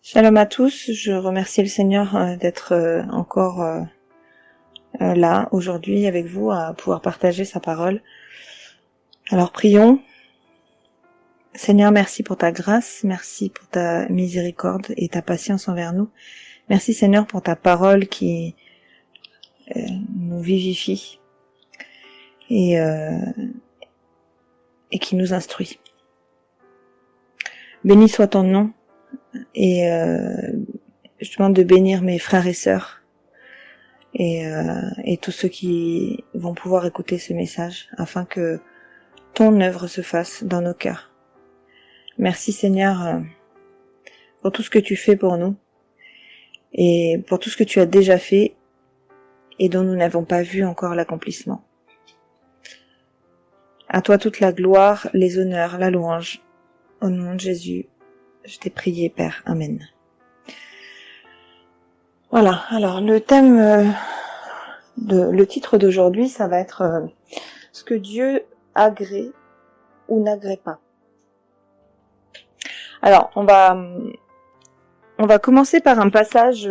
Shalom à tous, je remercie le Seigneur d'être encore là aujourd'hui avec vous à pouvoir partager sa parole. Alors prions. Seigneur, merci pour ta grâce, merci pour ta miséricorde et ta patience envers nous. Merci Seigneur pour ta parole qui nous vivifie et qui nous instruit. Béni soit ton nom et je demande de bénir mes frères et sœurs et tous ceux qui vont pouvoir écouter ce message afin que ton œuvre se fasse dans nos cœurs. Merci Seigneur pour tout ce que tu fais pour nous et pour tout ce que tu as déjà fait et dont nous n'avons pas vu encore l'accomplissement. À toi toute la gloire, les honneurs, la louange. Au nom de Jésus, je t'ai prié Père. Amen. Voilà, alors le thème, le titre d'aujourd'hui, ça va être ce que Dieu agrée ou n'agrée pas. Alors, on va commencer par un passage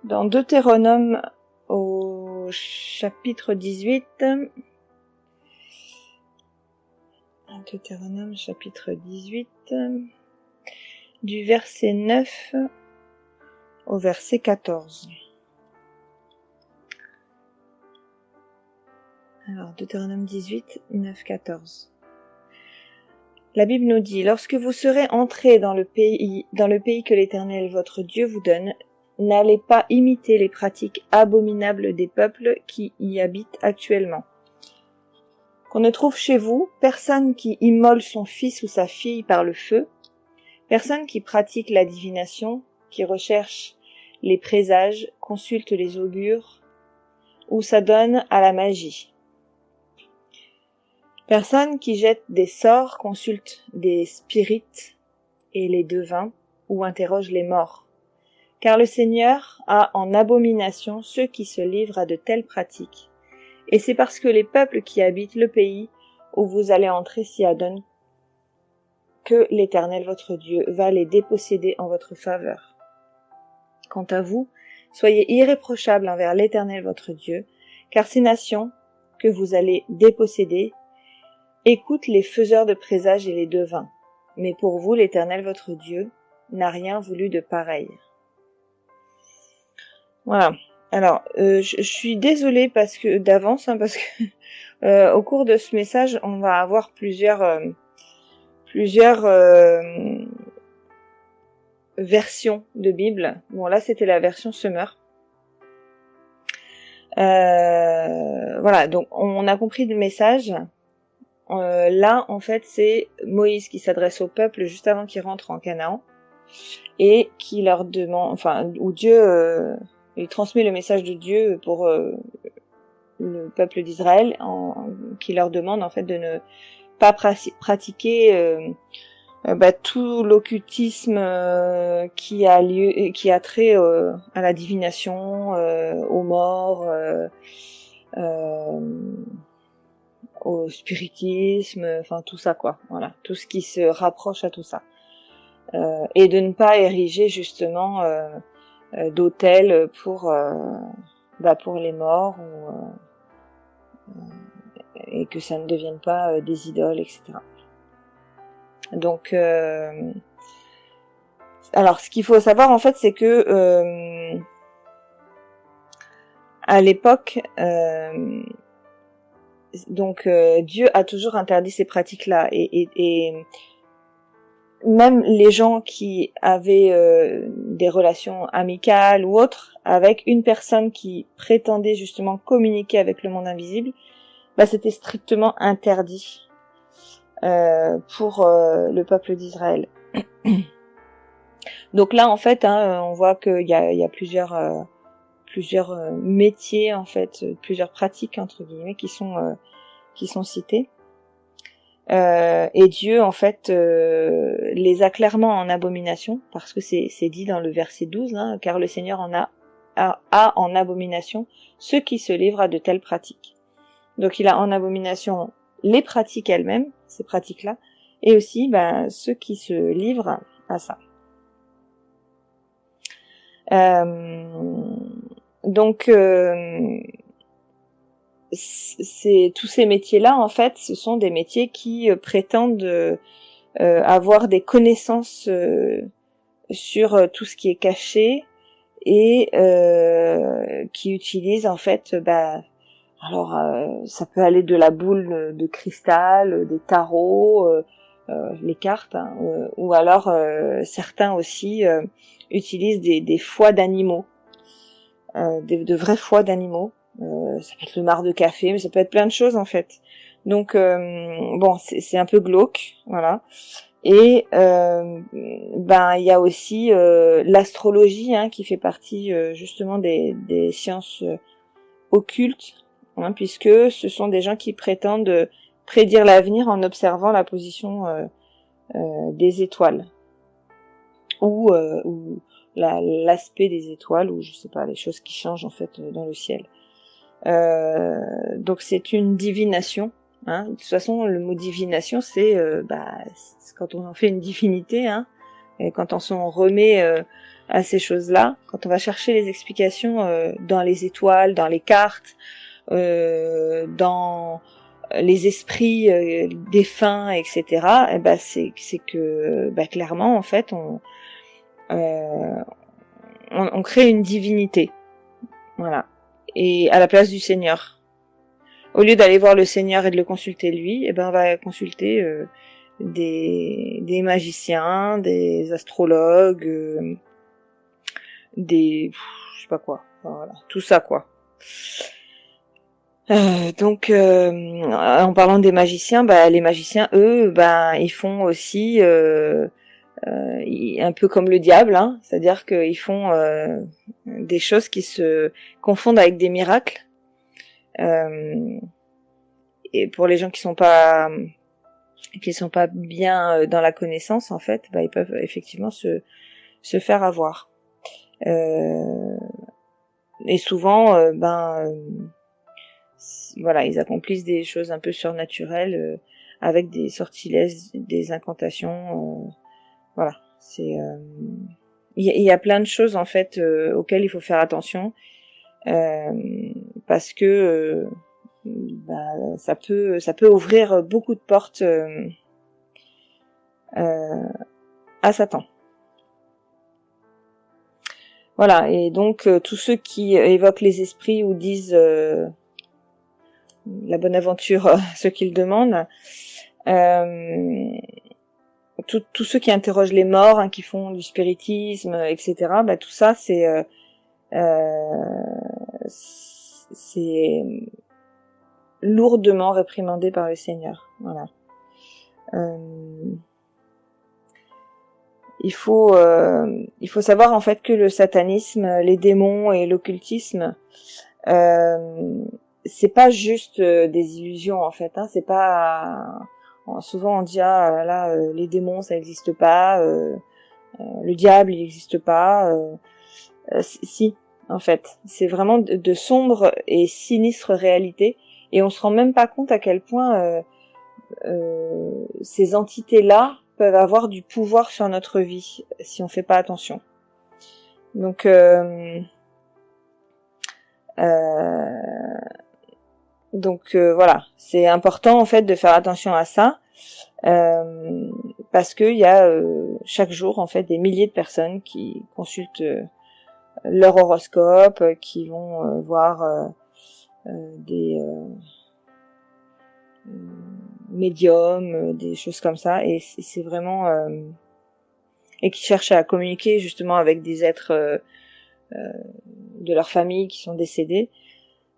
dans Deutéronome au chapitre 18. Deutéronome chapitre 18, du verset 9 au verset 14. Alors, Deutéronome 18, 9, 14. La Bible nous dit, lorsque vous serez entrés dans le pays que l'Éternel votre Dieu vous donne, n'allez pas imiter les pratiques abominables des peuples qui y habitent actuellement. Qu'on ne trouve chez vous personne qui immole son fils ou sa fille par le feu, personne qui pratique la divination, qui recherche les présages, consulte les augures, ou s'adonne à la magie. Personne qui jette des sorts, consulte des spirites et les devins, ou interroge les morts. Car le Seigneur a en abomination ceux qui se livrent à de telles pratiques. Et c'est parce que les peuples qui habitent le pays où vous allez entrer s'y adonnent que l'Éternel votre Dieu va les déposséder en votre faveur. Quant à vous, soyez irréprochables envers l'Éternel votre Dieu, car ces nations que vous allez déposséder écoutent les faiseurs de présages et les devins. Mais pour vous, l'Éternel votre Dieu n'a rien voulu de pareil. Voilà. Alors, je suis désolée parce que au cours de ce message, on va avoir plusieurs versions de Bible. Bon, là, c'était la version Summer. Voilà, donc on a compris le message. Là, en fait, c'est Moïse qui s'adresse au peuple juste avant qu'il rentre en Canaan et qui leur demande, où Dieu il transmet le message de Dieu pour le peuple d'Israël, qui leur demande en fait de ne pas pratiquer tout l'occultisme qui a trait à la divination, aux morts, au spiritisme, enfin tout ça quoi. Voilà, tout ce qui se rapproche à tout ça. Et de ne pas ériger justement d'autels pour les morts et que ça ne devienne pas des idoles, etc. Donc, alors ce qu'il faut savoir en fait, c'est que à l'époque, Dieu a toujours interdit ces pratiques-là et même les gens qui avaient des relations amicales ou autres avec une personne qui prétendait justement communiquer avec le monde invisible, c'était strictement interdit pour le peuple d'Israël. Donc là en fait, on voit qu'il y a plusieurs métiers en fait, plusieurs pratiques entre guillemets qui sont citées. Et Dieu en fait les a clairement en abomination, parce que c'est dit dans le verset 12, car le Seigneur a en abomination ceux qui se livrent à de telles pratiques. Donc il a en abomination les pratiques elles-mêmes, ces pratiques-là, et aussi ceux qui se livrent à ça. Donc c'est tous ces métiers-là, en fait, ce sont des métiers qui prétendent avoir des connaissances sur tout ce qui est caché et qui utilisent en fait, alors ça peut aller de la boule de cristal, des tarots, les cartes, hein, ou alors certains aussi utilisent des foies d'animaux, de vrais foies d'animaux. Ça peut être le marc de café, mais ça peut être plein de choses en fait. Donc bon, c'est un peu glauque, voilà. Et il y a aussi l'astrologie, hein, qui fait partie justement des sciences occultes, hein, puisque ce sont des gens qui prétendent prédire l'avenir en observant la position des étoiles ou l'aspect des étoiles, ou je sais pas, les choses qui changent en fait dans le ciel. Donc c'est une divination. Hein. De toute façon, le mot divination, c'est quand on en fait une divinité, hein, et quand on s'en remet à ces choses-là, quand on va chercher les explications dans les étoiles, dans les cartes, dans les esprits défunts, etc. Et c'est que clairement, en fait, on crée une divinité, voilà, et à la place du Seigneur. Au lieu d'aller voir le Seigneur et de le consulter lui, on va consulter des magiciens, des astrologues, je sais pas quoi, voilà, tout ça quoi. Donc en parlant des magiciens, les magiciens eux, ils font aussi un peu comme le diable, hein, c'est-à-dire qu'ils font des choses qui se confondent avec des miracles. Et pour les gens qui sont pas bien dans la connaissance, en fait, ils peuvent effectivement se faire avoir. Et souvent, voilà, ils accomplissent des choses un peu surnaturelles avec des sortilèges, des incantations. Voilà, c'est il y a plein de choses en fait auxquelles il faut faire attention parce que ça peut ouvrir beaucoup de portes à Satan. Voilà, et donc tous ceux qui évoquent les esprits ou disent la bonne aventure, ce qu'ils demandent, tous ceux qui interrogent les morts, hein, qui font du spiritisme, etc., tout ça c'est lourdement réprimandé par le Seigneur. Voilà. Il faut savoir en fait que le satanisme, les démons et l'occultisme, c'est pas juste des illusions en fait. Hein, c'est pas souvent on dit les démons ça n'existe pas, le diable il n'existe pas. Si en fait, c'est vraiment de sombres et sinistres réalités, et on se rend même pas compte à quel point ces entités-là peuvent avoir du pouvoir sur notre vie si on fait pas attention. Donc voilà, c'est important en fait de faire attention à ça parce que il y a chaque jour en fait des milliers de personnes qui consultent leur horoscope, qui vont voir des médiums, des choses comme ça, et c'est vraiment et qui cherchent à communiquer justement avec des êtres de leur famille qui sont décédés.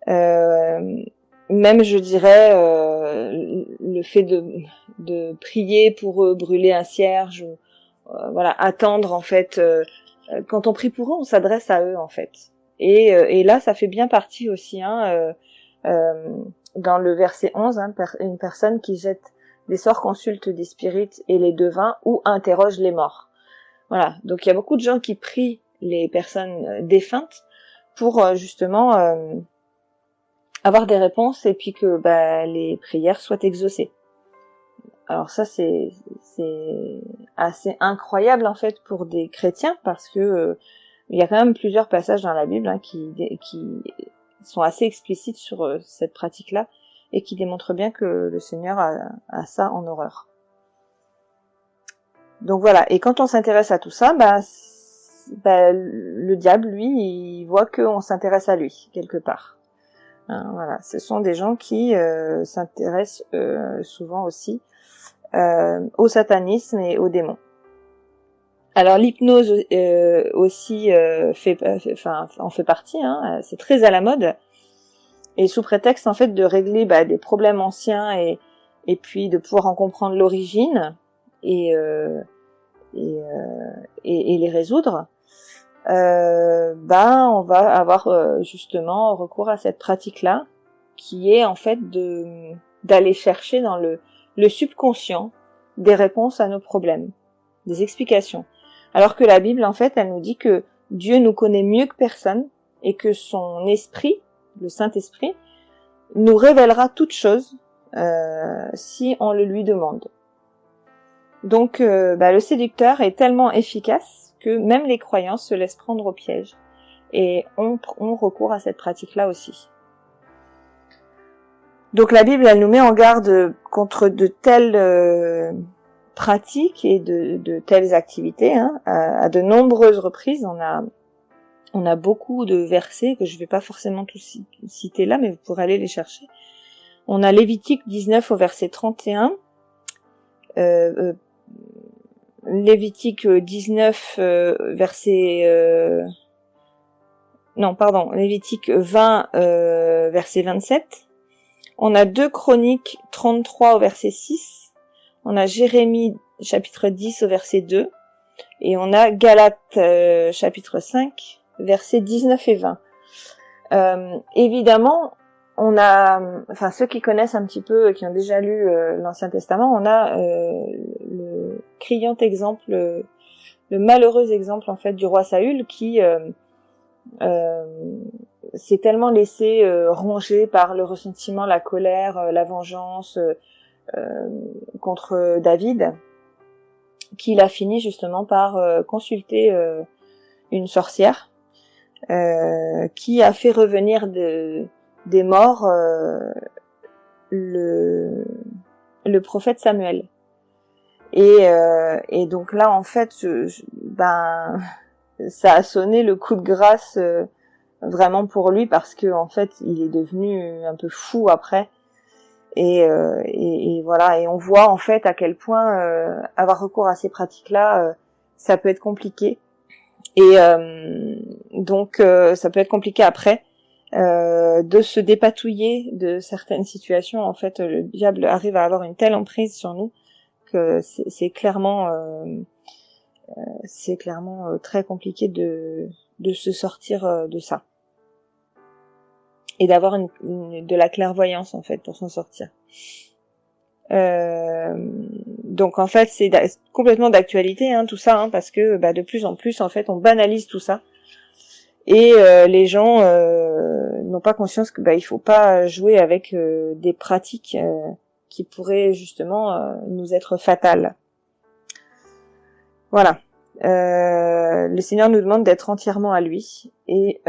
Même je dirais le fait de prier pour eux, brûler un cierge, ou voilà, attendre en fait. Quand on prie pour eux, on s'adresse à eux en fait. Et là, ça fait bien partie aussi, hein, dans le verset 11, hein, une personne qui jette des sorts, consulte des spirites et les devins ou interroge les morts. Voilà, donc il y a beaucoup de gens qui prient les personnes défuntes pour justement avoir des réponses et puis que les prières soient exaucées. Alors ça c'est assez incroyable en fait pour des chrétiens parce que Il y a quand même plusieurs passages dans la Bible qui sont assez explicites sur cette pratique-là et qui démontrent bien que le Seigneur a ça en horreur. Donc voilà, et quand on s'intéresse à tout ça, le diable, lui, il voit qu'on s'intéresse à lui, quelque part. Voilà, ce sont des gens qui s'intéressent souvent aussi au satanisme et aux démons. Alors l'hypnose aussi en fait partie, c'est très à la mode, et sous prétexte en fait de régler des problèmes anciens et puis de pouvoir en comprendre l'origine et les résoudre, on va avoir justement recours à cette pratique-là, qui est en fait d'aller chercher dans le subconscient des réponses à nos problèmes, des explications. Alors que la Bible, en fait, elle nous dit que Dieu nous connaît mieux que personne et que son esprit, le Saint-Esprit, nous révélera toutes choses si on le lui demande. Donc, le séducteur est tellement efficace que même les croyants se laissent prendre au piège et ont recours à cette pratique-là aussi. Donc la Bible, elle nous met en garde contre de telles pratiques et de telles activités, à de nombreuses reprises. On a beaucoup de versets que je vais pas forcément tous citer là, mais vous pourrez aller les chercher. On a Lévitique 19 au verset 31, Lévitique 19 Lévitique 20 verset 27. On a 2 Chroniques 33 au verset 6. On a Jérémie chapitre 10 au verset 2. Et on a Galates chapitre 5 versets 19 et 20. Évidemment, on a, ceux qui connaissent un petit peu, qui ont déjà lu l'Ancien Testament, on a le criant exemple, le malheureux exemple en fait du roi Saül qui s'est tellement laissé ronger par le ressentiment, la colère, la vengeance contre David, qu'il a fini justement par consulter une sorcière qui a fait revenir des morts le prophète Samuel. Et donc là en fait ça a sonné le coup de grâce vraiment pour lui, parce que en fait il est devenu un peu fou après, et voilà, et on voit en fait à quel point avoir recours à ces pratiques-là ça peut être compliqué, et donc ça peut être compliqué après de se dépatouiller de certaines situations. En fait, le diable arrive à avoir une telle emprise sur nous que c'est clairement très compliqué de se sortir de ça, et d'avoir de la clairvoyance en fait pour s'en sortir. Donc en fait c'est complètement d'actualité tout ça, parce que de plus en plus en fait on banalise tout ça, et les gens n'ont pas conscience que il faut pas jouer avec des pratiques qui pourraient justement nous être fatales. Voilà. Le Seigneur nous demande d'être entièrement à lui, et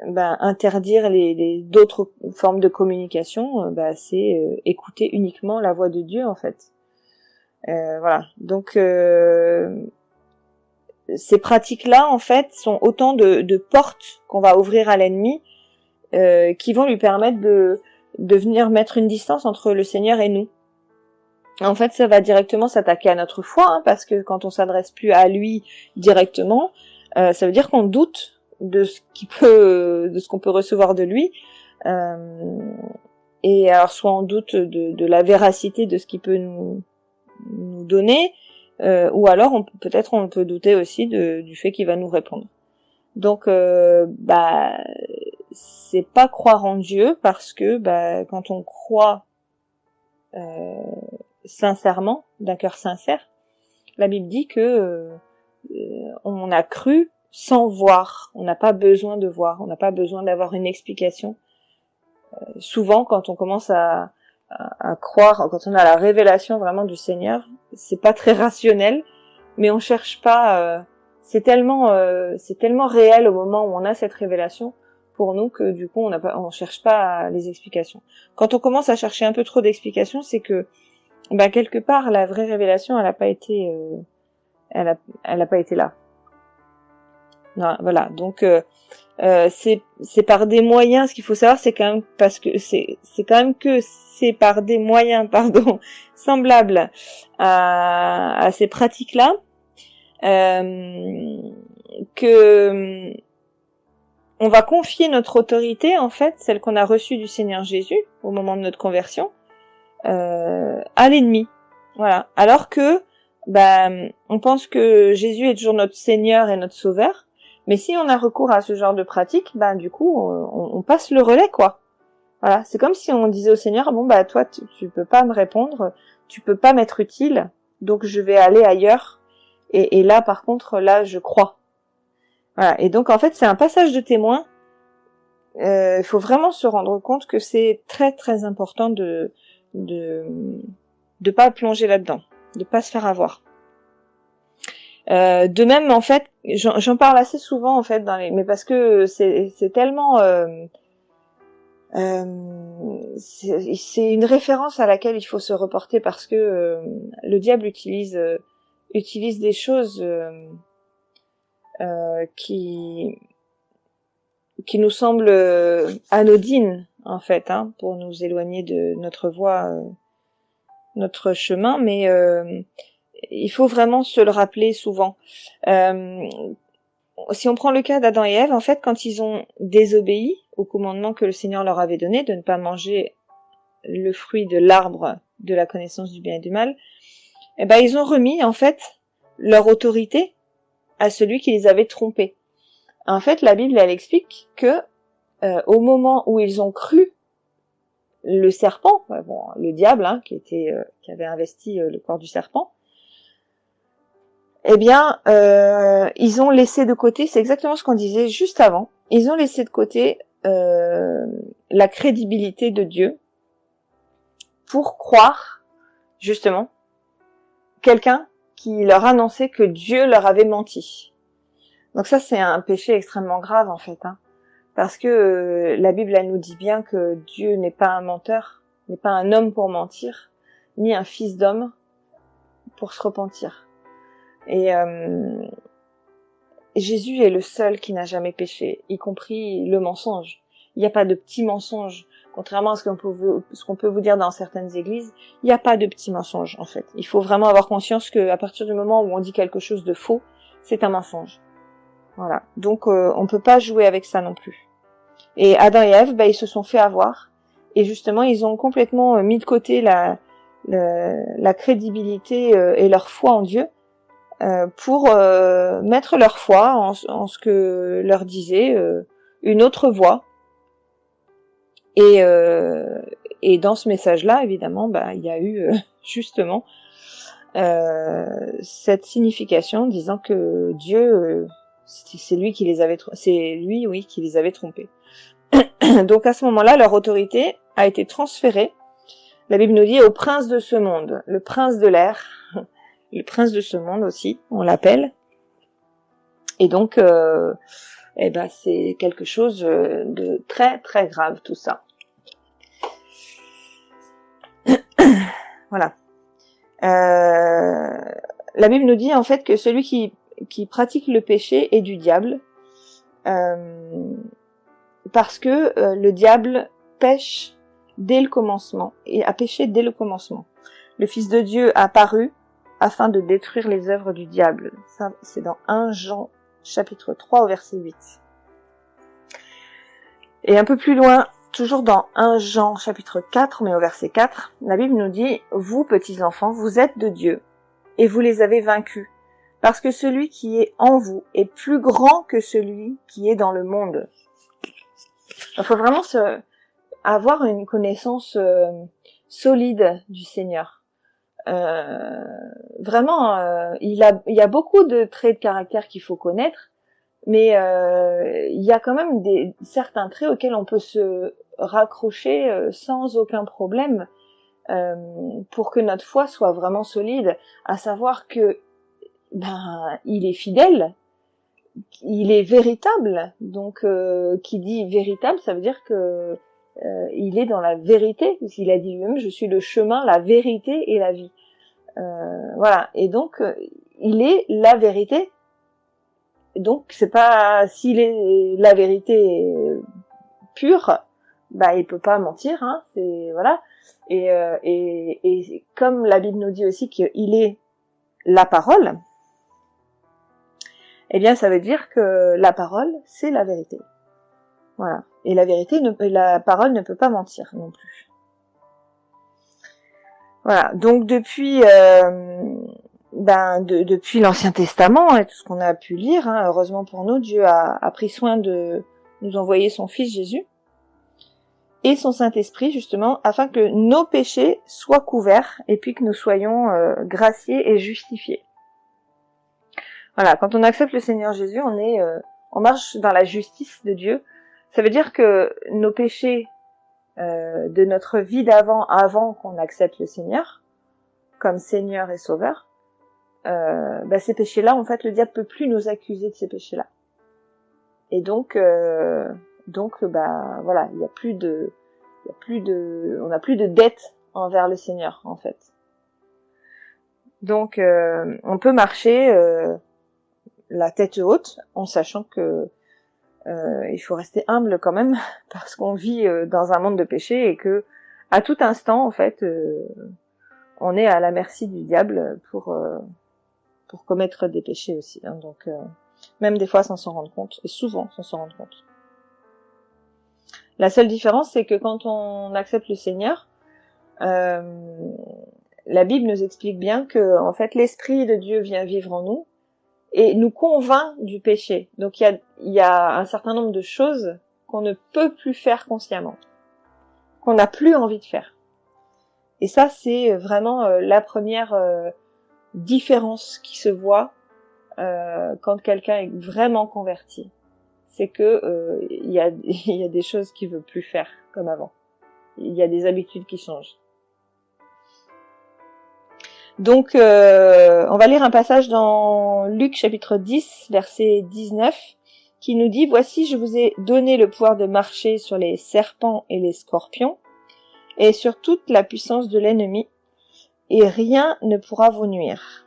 interdire les d'autres formes de communication, c'est écouter uniquement la voix de Dieu en fait. Voilà. Donc ces pratiques-là en fait sont autant de portes qu'on va ouvrir à l'ennemi, qui vont lui permettre de venir mettre une distance entre le Seigneur et nous. En fait, ça va directement s'attaquer à notre foi, parce que quand on s'adresse plus à lui directement, ça veut dire qu'on doute de ce qu'on peut recevoir de lui, et alors soit on doute de la véracité de ce qu'il peut nous donner, ou alors on peut douter aussi du fait qu'il va nous répondre. Donc c'est pas croire en Dieu, parce que quand on croit sincèrement, d'un cœur sincère, la Bible dit que on a cru sans voir. On n'a pas besoin de voir, on n'a pas besoin d'avoir une explication. Souvent, quand on commence à croire, quand on a la révélation vraiment du Seigneur, c'est pas très rationnel, mais on cherche pas c'est tellement réel au moment où on a cette révélation pour nous que du coup on cherche pas les explications. Quand on commence à chercher un peu trop d'explications, c'est que quelque part la vraie révélation elle a pas été là. Non, voilà, donc c'est par des moyens. Ce qu'il faut savoir, c'est quand même parce que c'est quand même que c'est par des moyens, semblables à ces pratiques-là, que on va confier notre autorité, en fait, celle qu'on a reçue du Seigneur Jésus au moment de notre conversion, à l'ennemi. Voilà. Alors que, on pense que Jésus est toujours notre Seigneur et notre Sauveur. Mais si on a recours à ce genre de pratique, du coup, on passe le relais, quoi. Voilà, c'est comme si on disait au Seigneur, toi, tu peux pas me répondre, tu peux pas m'être utile, donc je vais aller ailleurs. Et là, par contre, là, je crois. Voilà. Et donc, en fait, c'est un passage de témoin. Il faut vraiment se rendre compte que c'est très, très important de pas plonger là-dedans, de pas se faire avoir. De même, en fait, j'en parle assez souvent, en fait, mais parce que c'est tellement, c'est une référence à laquelle il faut se reporter parce que le diable utilise des choses qui nous semblent anodines, en fait, pour nous éloigner de notre voie, notre chemin, mais il faut vraiment se le rappeler souvent. Si on prend le cas d'Adam et Ève, en fait, quand ils ont désobéi au commandement que le Seigneur leur avait donné de ne pas manger le fruit de l'arbre de la connaissance du bien et du mal, ils ont remis, en fait, leur autorité à celui qui les avait trompés. En fait, la Bible, elle explique que au moment où ils ont cru le serpent, le diable, qui avait investi le corps du serpent, ils ont laissé de côté, c'est exactement ce qu'on disait juste avant, ils ont laissé de côté la crédibilité de Dieu pour croire, justement, quelqu'un qui leur annonçait que Dieu leur avait menti. Donc ça, c'est un péché extrêmement grave, en fait, parce que la Bible, elle nous dit bien que Dieu n'est pas un menteur, n'est pas un homme pour mentir, ni un fils d'homme pour se repentir. Et Jésus est le seul qui n'a jamais péché, y compris le mensonge. Il n'y a pas de petits mensonges. Contrairement à ce qu'on peut vous dire dans certaines églises, il n'y a pas de petits mensonges, en fait. Il faut vraiment avoir conscience qu'à partir du moment où on dit quelque chose de faux, c'est un mensonge. Voilà. Donc, on peut pas jouer avec ça non plus. Et Adam et Ève, ils se sont fait avoir. Et justement, ils ont complètement mis de côté la crédibilité et leur foi en Dieu pour mettre leur foi en ce que leur disait une autre voix. Et dans ce message-là, évidemment, il y a eu justement cette signification disant que Dieu, c'est lui qui les avait, qui les avait trompés. Donc à ce moment-là, leur autorité a été transférée. La Bible nous dit au prince de ce monde, le prince de l'air, le prince de ce monde aussi, on l'appelle. Et donc, c'est quelque chose de très très grave tout ça. Voilà. La Bible nous dit en fait que celui qui pratique le péché est du diable, parce que le diable pêche dès le commencement, et a péché dès le commencement. Le Fils de Dieu a paru afin de détruire les œuvres du diable. Ça, c'est dans 1 Jean chapitre 3 au verset 8. Et un peu plus loin, toujours dans 1 Jean chapitre 4, mais au verset 4, la Bible nous dit « Vous, petits enfants, vous êtes de Dieu, et vous les avez vaincus, parce que celui qui est en vous est plus grand que celui qui est dans le monde. » Il faut vraiment avoir une connaissance solide du Seigneur. Vraiment, il y a beaucoup de traits de caractère qu'il faut connaître, mais il y a quand même certains traits auxquels on peut se raccrocher sans aucun problème pour que notre foi soit vraiment solide, à savoir que il est fidèle, il est véritable. Donc, qui dit véritable, ça veut dire que il est dans la vérité, puisqu'il a dit lui-même, je suis le chemin, la vérité et la vie. Voilà. Et donc, il est la vérité. Donc, c'est pas, s'il est la vérité pure, bah, il peut pas mentir, hein, c'est, voilà. Et comme la Bible nous dit aussi qu'il est la parole, eh bien, ça veut dire que la parole, c'est la vérité. Voilà. Et la parole ne peut pas mentir non plus. Voilà. Donc depuis, depuis l'Ancien Testament et tout ce qu'on a pu lire, hein, heureusement pour nous, Dieu a pris soin de nous envoyer son Fils Jésus et son Saint-Esprit justement, afin que nos péchés soient couverts et puis que nous soyons graciés et justifiés. Voilà. Quand on accepte le Seigneur Jésus, on marche dans la justice de Dieu. Ça veut dire que nos péchés de notre vie d'avant, avant qu'on accepte le Seigneur, comme Seigneur et Sauveur, ces péchés-là, en fait, le diable peut plus nous accuser de ces péchés-là. Et donc, voilà, on n'a plus de dette envers le Seigneur, en fait. Donc, on peut marcher la tête haute, en sachant que il faut rester humble quand même, parce qu'on vit dans un monde de péché et que à tout instant, en fait, on est à la merci du diable pour commettre des péchés aussi. Hein. Donc, même des fois sans s'en rendre compte, et souvent sans s'en rendre compte. La seule différence, c'est que quand on accepte le Seigneur, la Bible nous explique bien que, en fait, l'Esprit de Dieu vient vivre en nous et nous convainc du péché. Donc il y a un certain nombre de choses qu'on ne peut plus faire consciemment, qu'on n'a plus envie de faire. Et ça, c'est vraiment la première différence qui se voit quand quelqu'un est vraiment converti. C'est que il y a des choses qu'il veut plus faire comme avant. Il y a des habitudes qui changent. Donc, on va lire un passage dans Luc chapitre 10, verset 19, qui nous dit « Voici, je vous ai donné le pouvoir de marcher sur les serpents et les scorpions, et sur toute la puissance de l'ennemi, et rien ne pourra vous nuire. »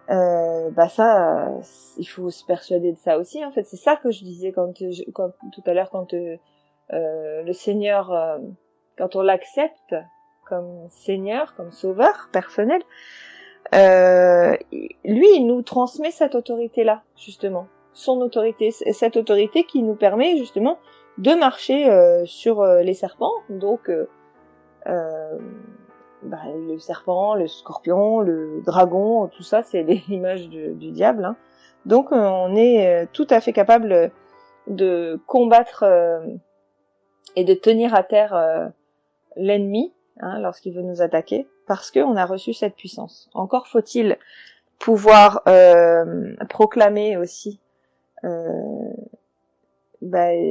Il faut se persuader de ça aussi. En fait, c'est ça que je disais quand tout à l'heure, quand le Seigneur, quand on l'accepte comme Seigneur, comme Sauveur personnel, lui, il nous transmet cette autorité-là, justement, son autorité, cette autorité qui nous permet justement de marcher sur les serpents, donc le serpent, le scorpion, le dragon, tout ça, c'est des images du diable. Hein. Donc, on est tout à fait capable de combattre et de tenir à terre l'ennemi, hein, lorsqu'il veut nous attaquer, parce qu'on a reçu cette puissance. Encore faut-il pouvoir proclamer aussi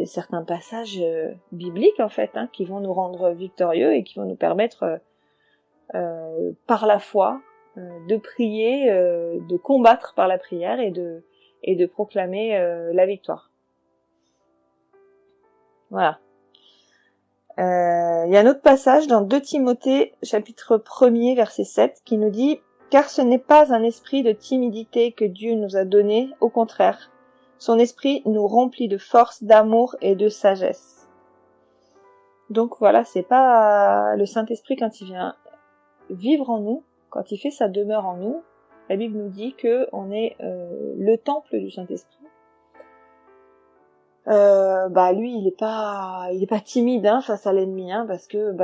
certains passages bibliques, en fait, hein, qui vont nous rendre victorieux et qui vont nous permettre par la foi de prier, de combattre par la prière et de proclamer la victoire. Voilà. Il y a un autre passage dans 2 Timothée, chapitre 1er, verset 7, qui nous dit « Car ce n'est pas un esprit de timidité que Dieu nous a donné, au contraire, son esprit nous remplit de force, d'amour et de sagesse. » Donc voilà, c'est pas le Saint-Esprit quand il vient vivre en nous, quand il fait sa demeure en nous, la Bible nous dit que on est le temple du Saint-Esprit. Lui, il est pas timide face à l'ennemi, hein, parce que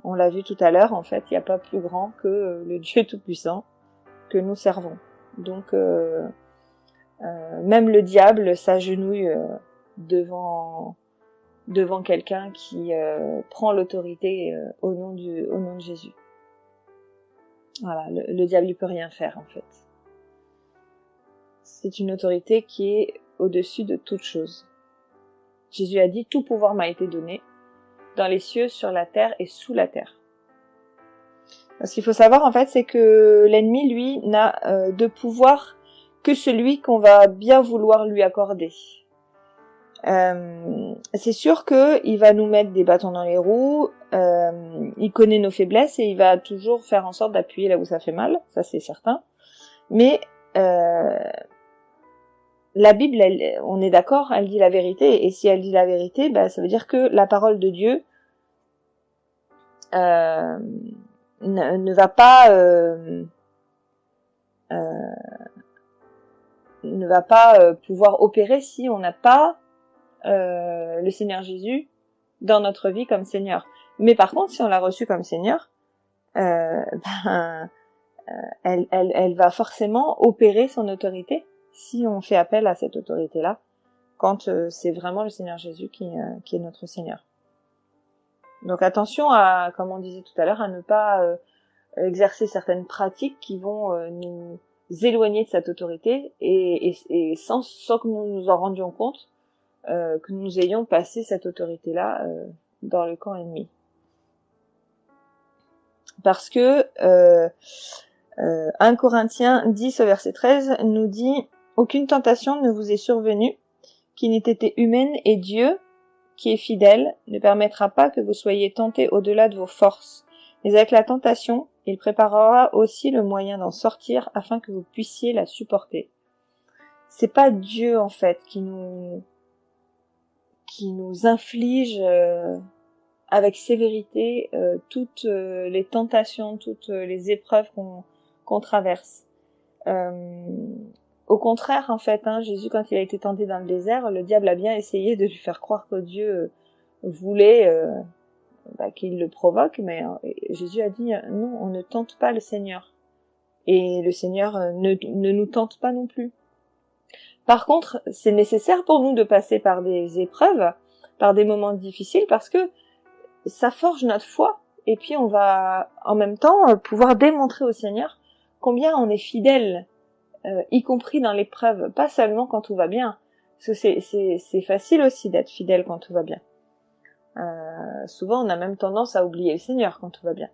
on l'a vu tout à l'heure, en fait, il n'y a pas plus grand que le Dieu tout-puissant que nous servons. Donc même le diable s'agenouille devant quelqu'un qui prend l'autorité au nom de Jésus. Voilà, le diable il peut rien faire, en fait. C'est une autorité qui est au-dessus de toute chose. Jésus a dit « Tout pouvoir m'a été donné, dans les cieux, sur la terre et sous la terre. » Ce qu'il faut savoir, en fait, c'est que l'ennemi, lui, n'a de pouvoir que celui qu'on va bien vouloir lui accorder. C'est sûr que il va nous mettre des bâtons dans les roues, il connaît nos faiblesses et il va toujours faire en sorte d'appuyer là où ça fait mal, ça c'est certain. Mais la Bible, on est d'accord, elle dit la vérité, et si elle dit la vérité, ça veut dire que la parole de Dieu ne va pas pouvoir opérer si on n'a pas le Seigneur Jésus dans notre vie comme Seigneur. Mais par contre, si on l'a reçu comme Seigneur, elle va forcément opérer son autorité si on fait appel à cette autorité-là, quand c'est vraiment le Seigneur Jésus qui est notre Seigneur. Donc attention à, comme on disait tout à l'heure, à ne pas exercer certaines pratiques qui vont nous éloigner de cette autorité et sans que nous nous en rendions compte, que nous ayons passé cette autorité-là dans le camp ennemi. Parce que 1 Corinthiens 10 au verset 13 nous dit « Aucune tentation ne vous est survenue qui n'ait été humaine et Dieu, qui est fidèle, ne permettra pas que vous soyez tentés au-delà de vos forces. Mais avec la tentation, il préparera aussi le moyen d'en sortir afin que vous puissiez la supporter. » C'est pas Dieu en fait qui nous inflige avec sévérité toutes les tentations, toutes les épreuves qu'on traverse. Au contraire, en fait, Jésus, quand il a été tenté dans le désert, le diable a bien essayé de lui faire croire que Dieu voulait qu'il le provoque, mais Jésus a dit non, on ne tente pas le Seigneur. Et le Seigneur ne nous tente pas non plus. Par contre, c'est nécessaire pour nous de passer par des épreuves, par des moments difficiles, parce que ça forge notre foi, et puis on va en même temps pouvoir démontrer au Seigneur combien on est fidèle, y compris dans l'épreuve, pas seulement quand tout va bien. Parce que c'est facile aussi d'être fidèle quand tout va bien. Souvent on a même tendance à oublier le Seigneur quand tout va bien.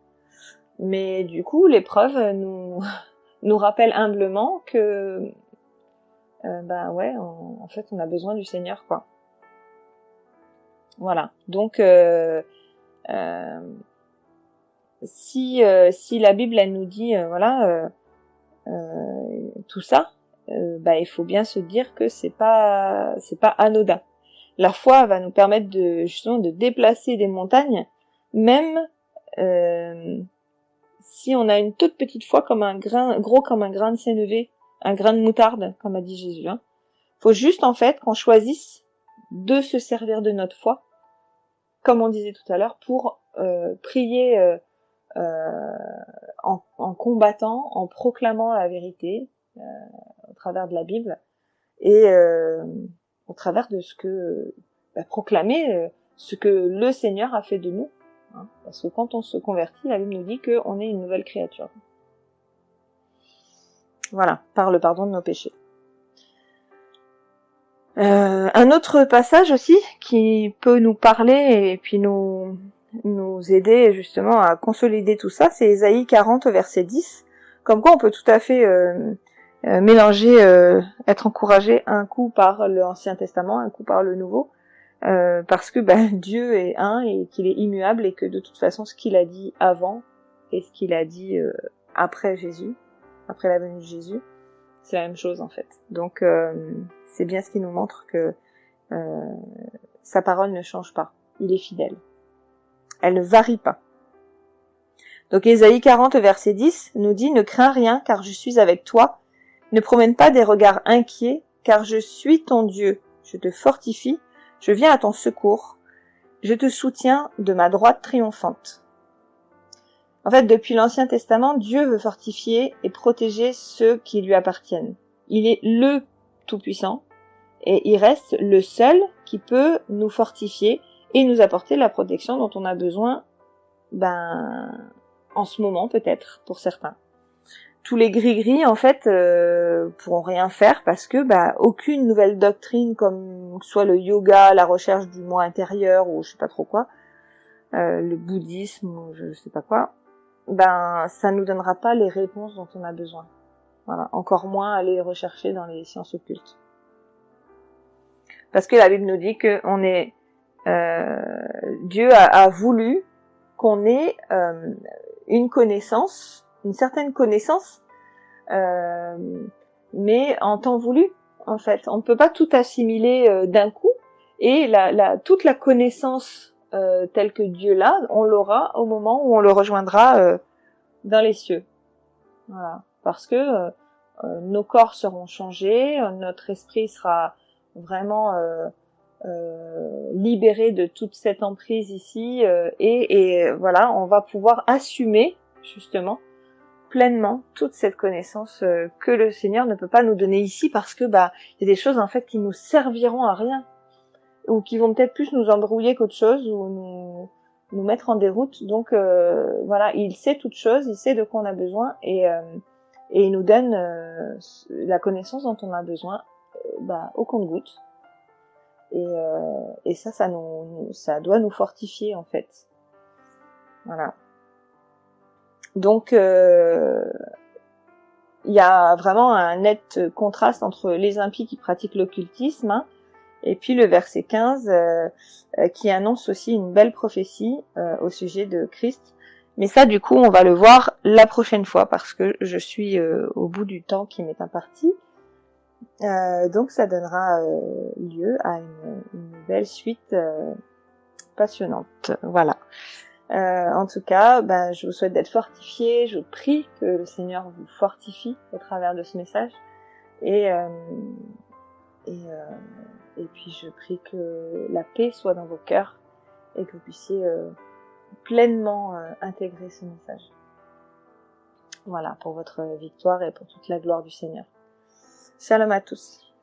Mais du coup, l'épreuve nous rappelle humblement que en fait on a besoin du Seigneur, quoi. Voilà. Donc si la Bible elle nous dit tout ça, il faut bien se dire que c'est pas anodin. La foi va nous permettre justement de déplacer des montagnes, même si on a une toute petite foi comme gros comme un grain de sénévé, un grain de moutarde, comme a dit Jésus. Faut juste en fait qu'on choisisse de se servir de notre foi, comme on disait tout à l'heure, pour prier en combattant, en proclamant la vérité au travers de la Bible et au travers de ce que proclamer ce que le Seigneur a fait de nous, parce que quand on se convertit, la Bible nous dit qu'on est une nouvelle créature. Voilà, par le pardon de nos péchés. Un autre passage aussi qui peut nous parler et puis nous aider justement à consolider tout ça, c'est Ésaïe 40 verset 10. Comme quoi on peut tout à fait mélanger, être encouragé un coup par l'Ancien Testament, un coup par le Nouveau, parce que Dieu est un et qu'il est immuable et que de toute façon ce qu'il a dit avant et ce qu'il a dit après Jésus, après la venue de Jésus, c'est la même chose en fait. Donc c'est bien ce qui nous montre que sa parole ne change pas. Il est fidèle. Elle ne varie pas. Donc Ésaïe 40 verset 10 nous dit « Ne crains rien car je suis avec toi. Ne promène pas des regards inquiets car je suis ton Dieu. Je te fortifie. Je viens à ton secours. Je te soutiens de ma droite triomphante. » En fait, depuis l'Ancien Testament, Dieu veut fortifier et protéger ceux qui lui appartiennent. Il est le Tout-Puissant et il reste le seul qui peut nous fortifier et nous apporter la protection dont on a besoin, en ce moment peut-être, pour certains. Tous les gris-gris, en fait, pourront rien faire parce que aucune nouvelle doctrine comme soit le yoga, la recherche du moi intérieur ou je sais pas trop quoi, le bouddhisme ou je sais pas quoi, ça nous donnera pas les réponses dont on a besoin. Voilà, encore moins aller rechercher dans les sciences occultes. Parce que la Bible nous dit que Dieu a voulu qu'on ait une connaissance, une certaine connaissance, mais en temps voulu, en fait. On ne peut pas tout assimiler d'un coup, et toute la connaissance telle que Dieu l'a, on l'aura au moment où on le rejoindra dans les cieux. Voilà. Parce que nos corps seront changés, notre esprit sera vraiment libéré de toute cette emprise ici, et voilà, on va pouvoir assumer justement pleinement toute cette connaissance que le Seigneur ne peut pas nous donner ici, parce que il y a des choses en fait qui nous serviront à rien, ou qui vont peut-être plus nous embrouiller qu'autre chose, ou nous mettre en déroute. Donc voilà, il sait toutes choses, il sait de quoi on a besoin, et il nous donne la connaissance dont on a besoin au compte-gouttes. Et ça doit nous fortifier en fait. Voilà. Donc il y a vraiment un net contraste entre les impies qui pratiquent l'occultisme, et puis le verset 15 qui annonce aussi une belle prophétie au sujet de Christ. Mais ça, du coup, on va le voir la prochaine fois, parce que je suis au bout du temps qui m'est imparti. Donc ça donnera lieu à une belle suite passionnante. Voilà. En tout cas, je vous souhaite d'être fortifiés. Je prie que le Seigneur vous fortifie au travers de ce message. Et puis je prie que la paix soit dans vos cœurs et que vous puissiez pleinement intégrer ce message. Voilà, pour votre victoire et pour toute la gloire du Seigneur. Shalom à tous.